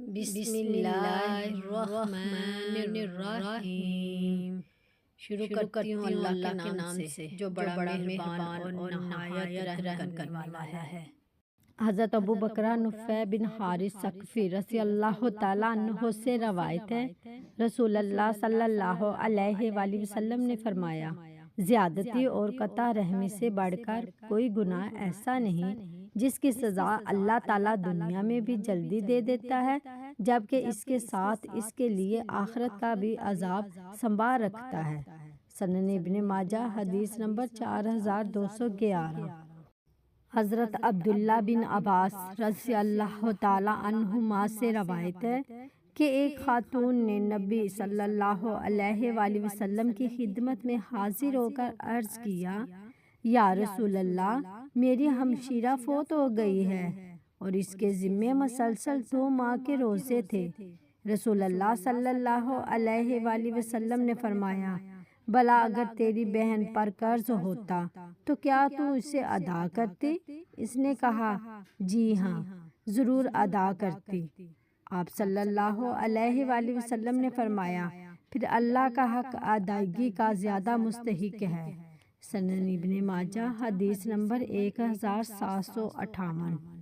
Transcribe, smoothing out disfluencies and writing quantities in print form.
بسم اللہ الرحمن الرحیم۔ شروع کرتی ہوں اللہ کے نام سے جو بڑا مہربان اور نہایت رحم کرنے والا ہے۔ حضرت ابو بکر نفع بن حارث ثقفی رضی اللہ تعالیٰ عنہ سے روایت ہے، رسول اللہ صلی اللہ علیہ وآلہ وسلم نے فرمایا، زیادتی اور قطع رحمی سے بڑھ کر کوئی گناہ ایسا نہیں جس کی سزا اللہ تعالیٰ دنیا میں بھی جلدی دے دیتا ہے، جبکہ اس کے ساتھ اس کے لیے آخرت کا بھی عذاب سنبھال رکھتا ہے۔ سنن ابن ماجہ حدیث نمبر 4211۔ حضرت عبداللہ بن عباس رضی اللہ تعالیٰ عنہما سے روایت ہے کہ ایک خاتون نے نبی صلی اللہ علیہ وآلہ وسلم کی خدمت میں حاضر ہو کر عرض کیا، یا رسول اللہ، میری ہمشیرہ فوت ہو گئی ہے اور اس کے ذمے مسلسل 2 ماہ کے روزے تھے۔ رسول اللہ صلی اللہ علیہ وآلہ وسلم نے فرمایا، بھلا اگر تیری بہن پر قرض ہوتا تو کیا تو اسے ادا کرتی؟ اس نے کہا، جی ہاں، ضرور ادا کرتی۔ آپ صلی اللہ علیہ وآلہ وسلم نے فرمایا، پھر اللہ کا حق ادائیگی کا زیادہ مستحق ہے۔ سنن ابن ماجہ حدیث نمبر 1758۔